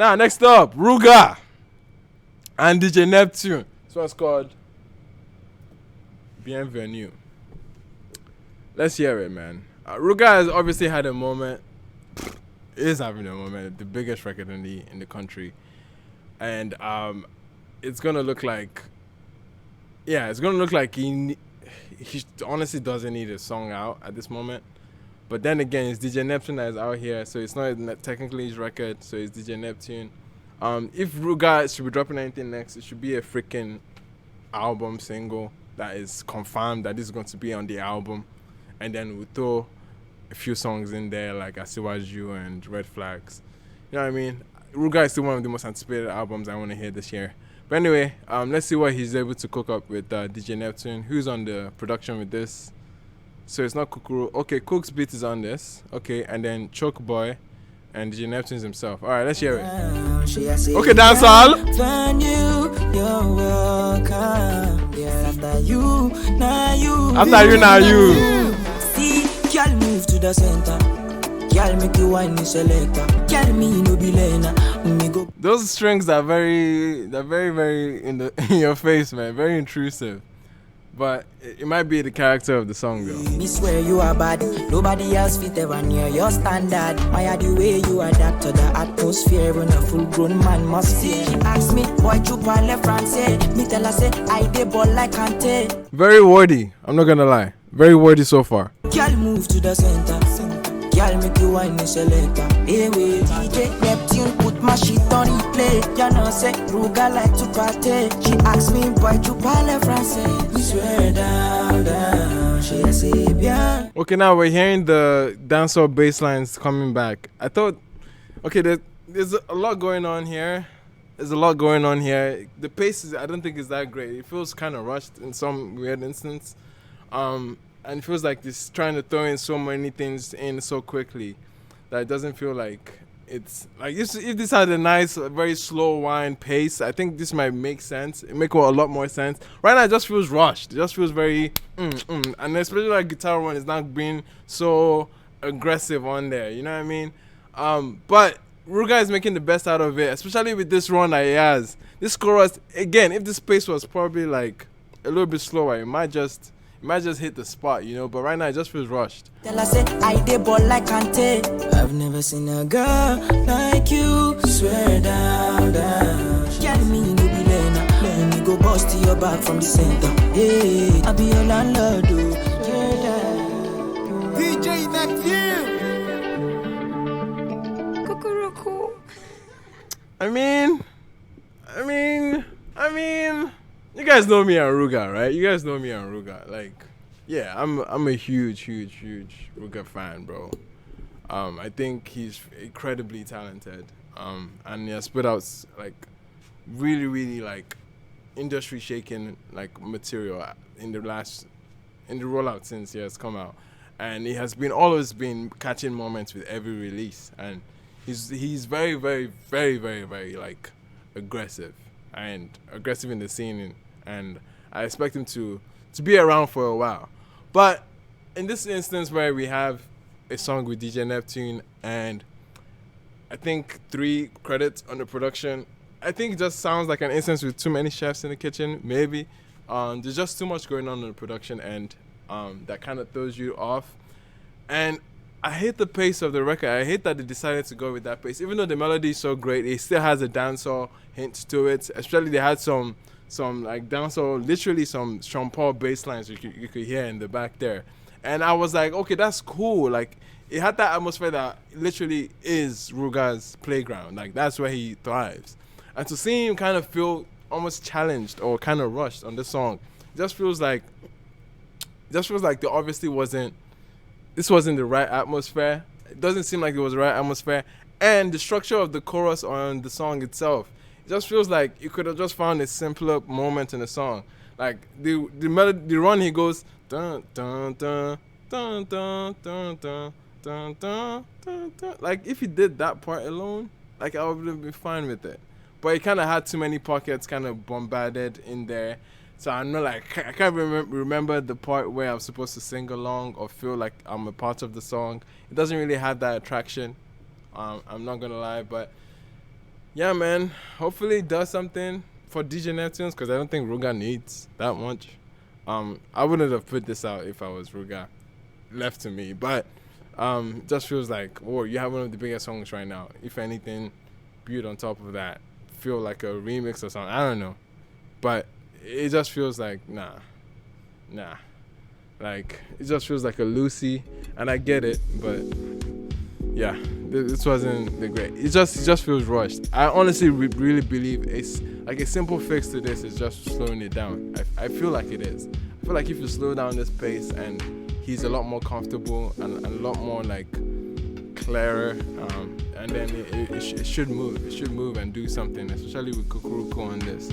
Now, next up, Ruga and DJ Neptune. This one's called Bienvenue. Let's hear it, man. Ruga has obviously had a moment. Is having a moment. The biggest record in the country, and it's gonna look like. Yeah, it's gonna look like he honestly doesn't need a song out at this moment. But then again, it's DJ Neptune that is out here, so it's not technically his record, so it's DJ Neptune. If Ruga should be dropping anything next, it should be a freaking album single that is confirmed that this is going to be on the album. And then we'll throw a few songs in there like Asiwaju and Red Flags. You know what I mean? Ruga is still one of the most anticipated albums I want to hear this year. But anyway, let's see what he's able to cook up with DJ Neptune, who's on the production with this. So it's not Kukuru. Okay, Cook's beat is on this. Okay, and then Choke Boy and DJ Neptune's himself. All right, let's hear it. Okay, dance all. After you. See, girl move to the center. Girl make you wine selector. Girl me no be lena. Those strings are very in your face, man. Very intrusive. But it might be the character of the song, though. Me swear you are bad. Nobody else fit ever near your standard. Why are the way you adapt to the atmosphere when a full-grown man must fear? She asked me, why you parle français? Me tell her say, I dey ball like Kante. Very wordy. I'm not gonna lie. Very wordy so far. Girl move to the center. Girl make you wine selector. Hey wait, DJ Neptune put my shit on replay. You know say Ruga like to party. She asked me why you parle français. We swear down. She say bien. Okay, now we're hearing the dancehall bass lines coming back. I thought, okay, there's a lot going on here. The pace I don't think is that great. It feels kind of rushed in some weird instance. And it feels like it's trying to throw in so many things in so quickly that it doesn't feel like it's like if this had a nice, very slow wine pace, I think this might make sense. It make a lot more sense. Right now, it just feels rushed. It just feels very, and especially like guitar one is not being so aggressive on there. You know what I mean? But Ruga is making the best out of it, especially with this run that he has. This chorus again, if this pace was probably like a little bit slower, it might just hit the spot, you know, but right now it just feels rushed. Tell her say I dey ball like Kante. I've never seen a girl like you. Swear down. Girl me no be lena. Let me go bust to your back from the center. Hey, I be your landlord. DJ Neptune. Cuckoo. I mean, you guys know me and Ruga, right? You guys know me and Ruga. Like, yeah, I'm a huge Ruga fan, bro. I think he's incredibly talented. And he has put out like really like industry shaking like material in the rollout since he has come out. And he has always been catching moments with every release. And he's very like aggressive in the scene, and I expect him to be around for a while. But in this instance where we have a song with DJ Neptune and I think 3 credits on the production, I think it just sounds like an instance with too many chefs in the kitchen, maybe. There's just too much going on in the production, and that kind of throws you off. And I hate the pace of the record. I hate that they decided to go with that pace. Even though the melody is so great, it still has a dancehall hint to it. Especially they had some like dancehall, literally some Sean Paul bass lines you could hear in the back there. And I was like, okay, that's cool. Like, it had that atmosphere that literally is Ruga's playground. Like, that's where he thrives. And to see him kind of feel almost challenged or kind of rushed on this song, it just feels like there obviously wasn't the right atmosphere. It doesn't seem like it was the right atmosphere. And the structure of the chorus on the song itself, it just feels like you could have just found a simpler moment in the song. Like the melody, the run, he goes dun dun dun dun dun dun dun dun dun dun dun. Like if he did that part alone, like I would have been fine with it. But he kind of had too many pockets kind of bombarded in there. So I'm not like, I can't remember the part where I'm supposed to sing along or feel like I'm a part of the song. It doesn't really have that attraction. I'm not going to lie. But yeah, man. Hopefully it does something for DJ Neptunes because I don't think Ruga needs that much. I wouldn't have put this out if I was Ruga, left to me. But it just feels like, oh, you have one of the biggest songs right now. If anything, build on top of that. Feel like a remix or something. I don't know. But it just feels like, nah. Like, it just feels like a Lucy. And I get it, but yeah, this wasn't the great. It just feels rushed. I honestly really believe it's like a simple fix to this is just slowing it down. I feel like it is. I feel like if you slow down this pace and he's a lot more comfortable and a lot more like clearer, and then it should move. It should move and do something, especially with Kukuruko on this.